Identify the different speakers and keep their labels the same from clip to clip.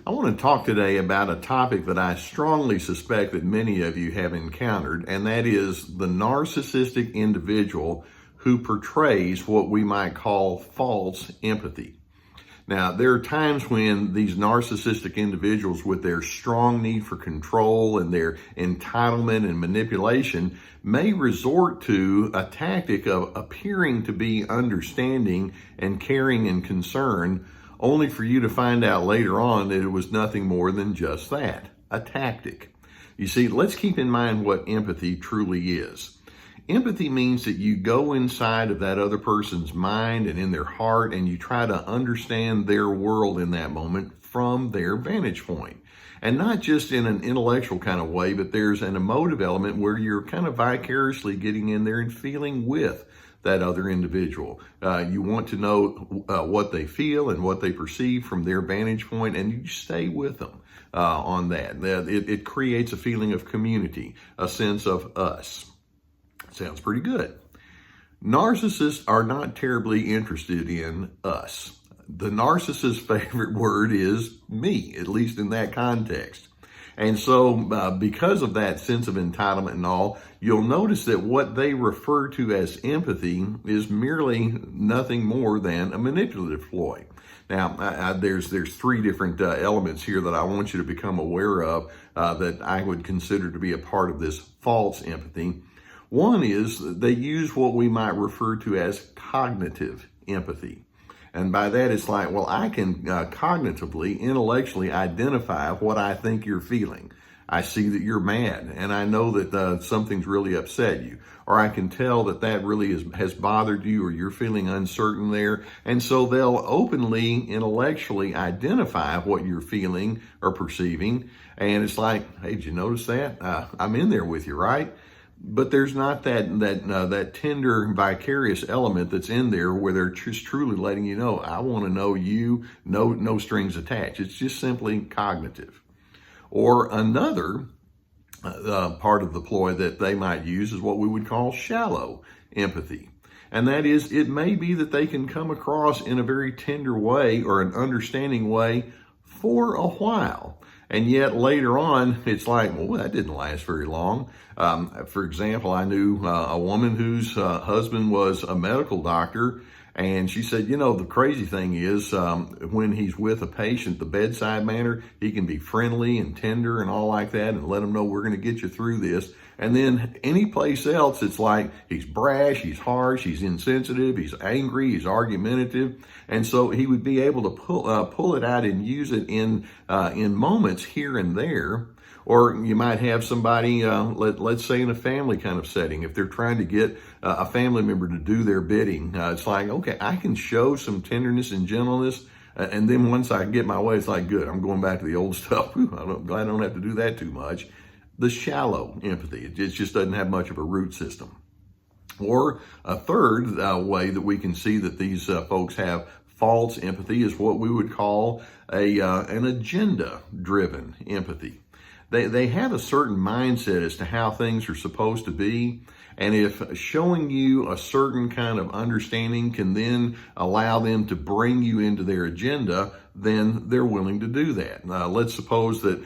Speaker 1: I want to talk today about a topic that I strongly suspect that many of you have encountered, and that is the narcissistic individual who portrays what we might call false empathy. Now, there are times when these narcissistic individuals, with their strong need for control and their entitlement and manipulation, may resort to a tactic of appearing to be understanding and caring and concerned, only for you to find out later on that it was nothing more than just that, a tactic. You see, let's keep in mind what empathy truly is. Empathy means that you go inside of that other person's mind and in their heart, and you try to understand their world in that moment from their vantage point. And not just in an intellectual kind of way, but there's an emotive element where you're kind of vicariously getting in there and feeling with that other individual. You want to know what they feel and what they perceive from their vantage point, and you stay with them on that. It creates a feeling of community, a sense of us. Sounds pretty good. Narcissists are not terribly interested in us. The narcissist's favorite word is me, at least in that context. And so because of that sense of entitlement and all, you'll notice that what they refer to as empathy is merely nothing more than a manipulative ploy. Now, there's three different elements here that I want you to become aware of that I would consider to be a part of this false empathy. One is they use what we might refer to as cognitive empathy. And by that, it's like, well, I can cognitively, intellectually identify what I think you're feeling. I see that you're mad, and I know that something's really upset you. Or I can tell that that really has bothered you, or you're feeling uncertain there. And so they'll openly, intellectually identify what you're feeling or perceiving. And it's like, hey, did you notice that? I'm in there with you, right? But there's not that tender, vicarious element that's in there where they're just truly letting you know, I want to know you, no strings attached. It's just simply cognitive. Or another part of the ploy that they might use is what we would call shallow empathy. And that is, it may be that they can come across in a very tender way or an understanding way for a while. And yet later on, it's like, well, that didn't last very long. For example, I knew a woman whose husband was a medical doctor, and she said, you know, the crazy thing is when he's with a patient, the bedside manner, he can be friendly and tender and all like that and let them know we're going to get you through this. And then any place else, it's like he's brash, he's harsh, he's insensitive, he's angry, he's argumentative. And so he would be able to pull it out and use it in moments here and there. Or you might have somebody, let's say in a family kind of setting, if they're trying to get a family member to do their bidding, it's like, okay, I can show some tenderness and gentleness. And then once I get my way, it's like, good, I'm going back to the old stuff. I'm glad I don't have to do that too much. The shallow empathy, it just doesn't have much of a root system. Or a third way that we can see that these folks have false empathy is what we would call an agenda-driven empathy. They have a certain mindset as to how things are supposed to be. And if showing you a certain kind of understanding can then allow them to bring you into their agenda, then they're willing to do that. Let's suppose that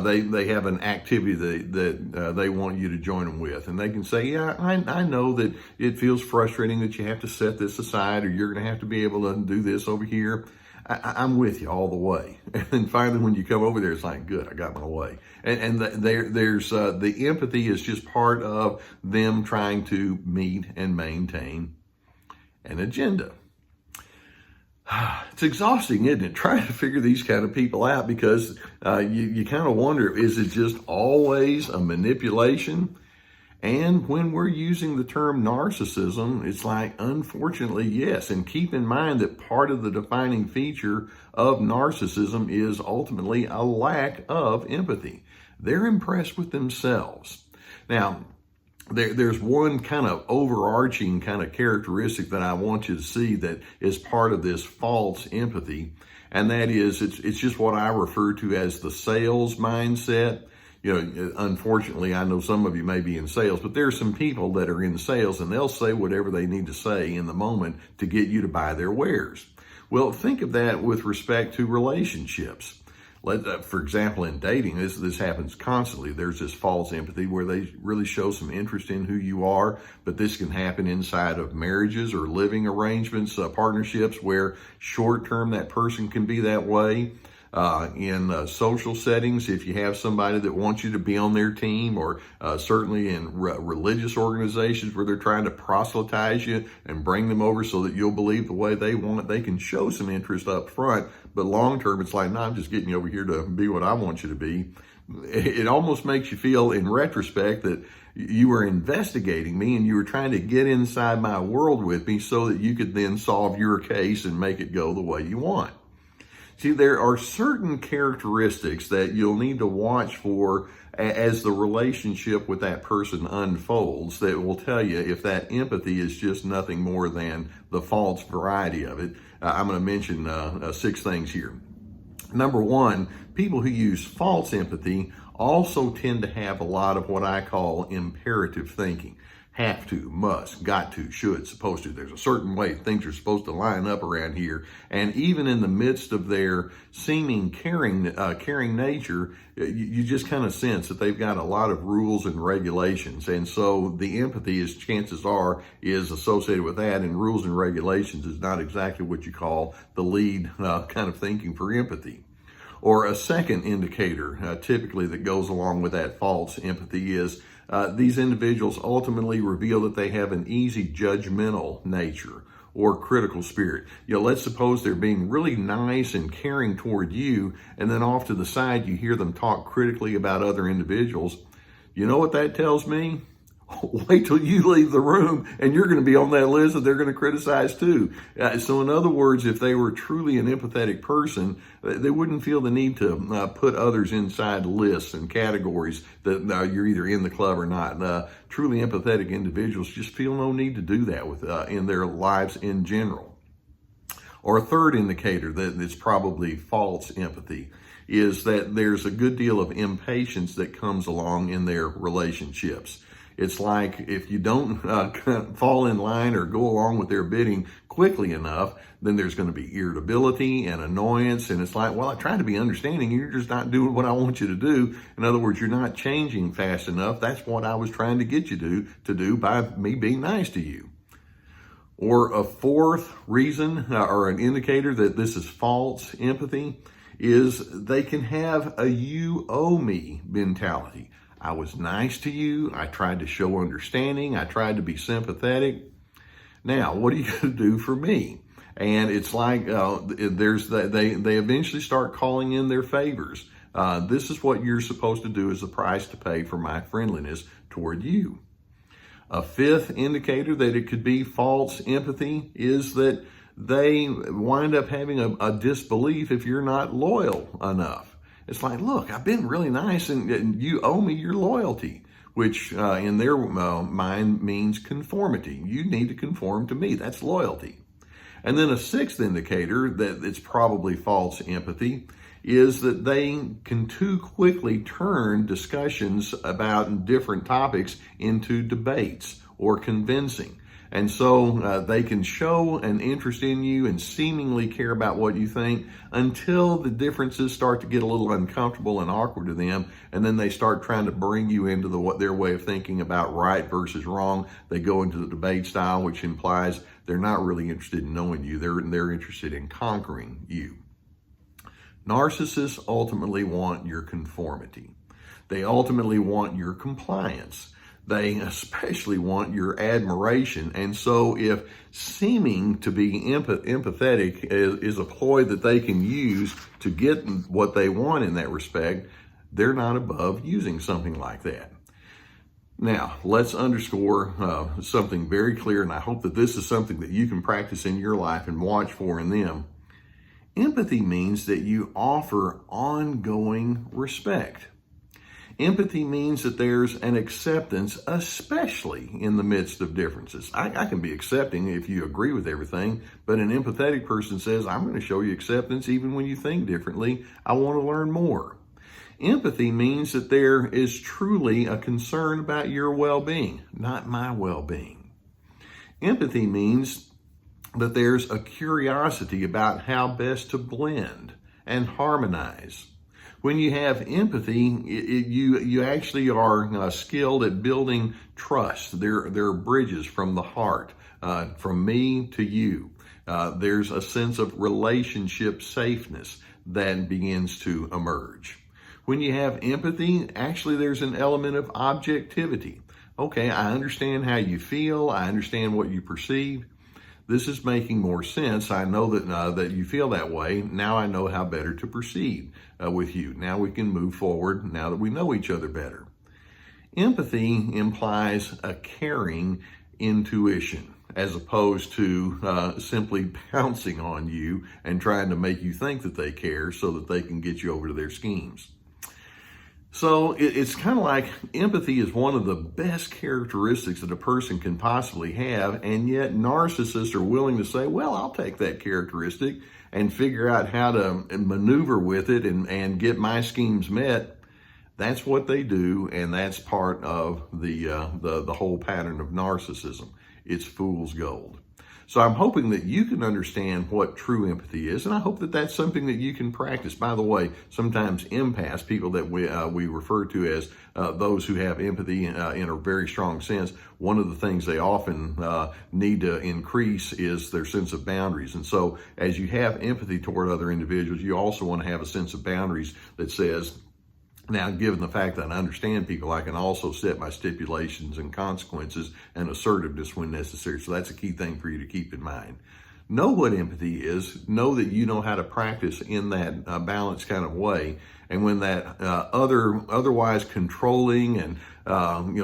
Speaker 1: they have an activity that they want you to join them with. And they can say, yeah, I know that it feels frustrating that you have to set this aside, or you're going to have to be able to do this over here. I'm with you all the way. And then finally, when you come over there, it's like, good, I got my way. And there's the empathy is just part of them trying to meet and maintain an agenda. It's exhausting, isn't it? Trying to figure these kind of people out, because you kind of wonder, is it just always a manipulation? And when we're using the term narcissism, it's like, unfortunately, yes. And keep in mind that part of the defining feature of narcissism is ultimately a lack of empathy. They're impressed with themselves. Now, there's one kind of overarching kind of characteristic that I want you to see that is part of this false empathy. And that is, it's just what I refer to as the sales mindset. You know, unfortunately, I know some of you may be in sales, but there are some people that are in sales and they'll say whatever they need to say in the moment to get you to buy their wares. Well, think of that with respect to relationships. For example, in dating, this happens constantly. There's this false empathy where they really show some interest in who you are, but this can happen inside of marriages or living arrangements, partnerships, where short term that person can be that way. In social settings, if you have somebody that wants you to be on their team, or certainly in religious organizations where they're trying to proselytize you and bring them over so that you'll believe the way they want, they can show some interest up front, but long term it's like, no, I'm just getting you over here to be what I want you to be. It almost makes you feel in retrospect that you were investigating me and you were trying to get inside my world with me so that you could then solve your case and make it go the way you want. See, there are certain characteristics that you'll need to watch for as the relationship with that person unfolds that will tell you if that empathy is just nothing more than the false variety of it. I'm going to mention 6 things here. Number 1, people who use false empathy also tend to have a lot of what I call imperative thinking. Have to, must, got to, should, supposed to. There's a certain way things are supposed to line up around here. And even in the midst of their seeming caring nature, you just kind of sense that they've got a lot of rules and regulations. And so the empathy, as chances are, is associated with that. And rules and regulations is not exactly what you call the lead kind of thinking for empathy. Or a second indicator, typically that goes along with that false empathy, is these individuals ultimately reveal that they have an easy judgmental nature or critical spirit. Let's suppose they're being really nice and caring toward you, and then off to the side you hear them talk critically about other individuals. You know what that tells me? Wait till you leave the room and you're going to be on that list that they're going to criticize too. So in other words, if they were truly an empathetic person, they wouldn't feel the need to put others inside lists and categories that you're either in the club or not. Truly empathetic individuals just feel no need to do that in their lives in general. Or a third indicator that it's probably false empathy is that there's a good deal of impatience that comes along in their relationships. It's like if you don't fall in line or go along with their bidding quickly enough, then there's going to be irritability and annoyance. And it's like, well, I try to be understanding. You're just not doing what I want you to do. In other words, you're not changing fast enough. That's what I was trying to get you to do by me being nice to you. Or a fourth reason or an indicator that this is false empathy is they can have a you owe me mentality. I was nice to you. I tried to show understanding. I tried to be sympathetic. Now, what are you going to do for me? And it's like they eventually start calling in their favors. This is what you're supposed to do as a price to pay for my friendliness toward you. A fifth indicator that it could be false empathy is that they wind up having a disbelief if you're not loyal enough. It's like, look, I've been really nice and you owe me your loyalty, which in their mind means conformity. You need to conform to me. That's loyalty. And then a sixth indicator that it's probably false empathy is that they can too quickly turn discussions about different topics into debates or convincing. And so they can show an interest in you and seemingly care about what you think until the differences start to get a little uncomfortable and awkward to them. And then they start trying to bring you into their way of thinking about right versus wrong. They go into the debate style, which implies they're not really interested in knowing you. They're interested in conquering you. Narcissists ultimately want your conformity. They ultimately want your compliance. They especially want your admiration. And so if seeming to be empathetic is a ploy that they can use to get what they want in that respect, they're not above using something like that. Now, let's underscore something very clear, and I hope that this is something that you can practice in your life and watch for in them. Empathy means that you offer ongoing respect. Empathy means that there's an acceptance, especially in the midst of differences. I can be accepting if you agree with everything, but an empathetic person says, I'm going to show you acceptance even when you think differently. I want to learn more. Empathy means that there is truly a concern about your well-being, not my well-being. Empathy means that there's a curiosity about how best to blend and harmonize. When you have empathy, you actually are skilled at building trust. There are bridges from the heart, from me to you. There's a sense of relationship safeness that begins to emerge. When you have empathy, actually there's an element of objectivity. Okay, I understand how you feel. I understand what you perceive. This is making more sense. I know that you feel that way. Now I know how better to proceed with you. Now we can move forward now that we know each other better. Empathy implies a caring intuition as opposed to simply pouncing on you and trying to make you think that they care so that they can get you over to their schemes. So it's kind of like empathy is one of the best characteristics that a person can possibly have, and yet narcissists are willing to say, well, I'll take that characteristic and figure out how to maneuver with it and get my schemes met. That's what they do, and that's part of the whole pattern of narcissism. It's fool's gold. So I'm hoping that you can understand what true empathy is, and I hope that that's something that you can practice. By the way, sometimes empaths, people that we refer to as those who have empathy in a very strong sense, one of the things they often need to increase is their sense of boundaries. And so as you have empathy toward other individuals, you also want to have a sense of boundaries that says, now, given the fact that I understand people, I can also set my stipulations and consequences and assertiveness when necessary. So that's a key thing for you to keep in mind. Know what empathy is. Know that you know how to practice in that balanced kind of way. And when that otherwise controlling and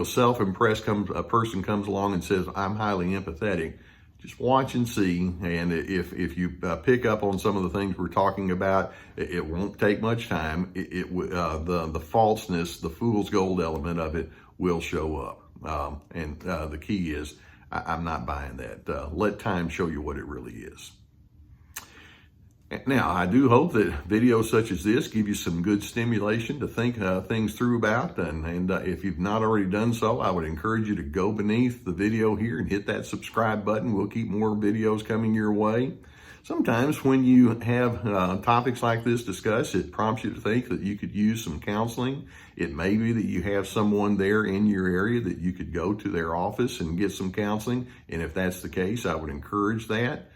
Speaker 1: self-impressed person comes along and says, "I'm highly empathetic," just watch and see, and if you pick up on some of the things we're talking about, it won't take much time. The falseness, the fool's gold element of it will show up. And the key is, I'm not buying that. Let time show you what it really is. Now, I do hope that videos such as this give you some good stimulation to think things through about. And if you've not already done so, I would encourage you to go beneath the video here and hit that subscribe button. We'll keep more videos coming your way. Sometimes when you have topics like this discussed, it prompts you to think that you could use some counseling. It may be that you have someone there in your area that you could go to their office and get some counseling. And if that's the case, I would encourage that.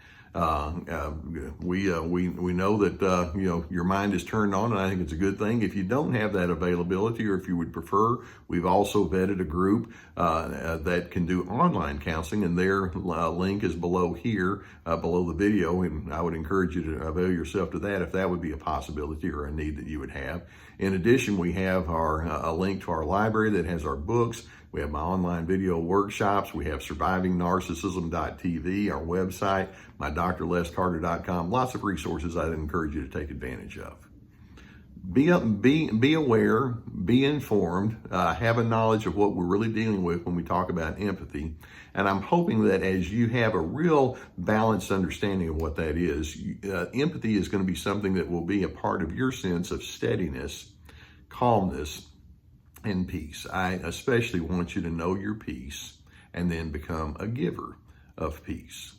Speaker 1: We know that your mind is turned on, and I think it's a good thing. If you don't have that availability, or if you would prefer, we've also vetted a group that can do online counseling, and their link is below here, below the video, and I would encourage you to avail yourself to that if that would be a possibility or a need that you would have. In addition, we have a link to our library that has our books. We have my online video workshops. We have survivingnarcissism.tv, our website, my drlescarter.com. Lots of resources I'd encourage you to take advantage of. Be aware, be informed, have a knowledge of what we're really dealing with when we talk about empathy. And I'm hoping that as you have a real balanced understanding of what that is, empathy is going to be something that will be a part of your sense of steadiness, calmness, and peace. I especially want you to know your peace and then become a giver of peace.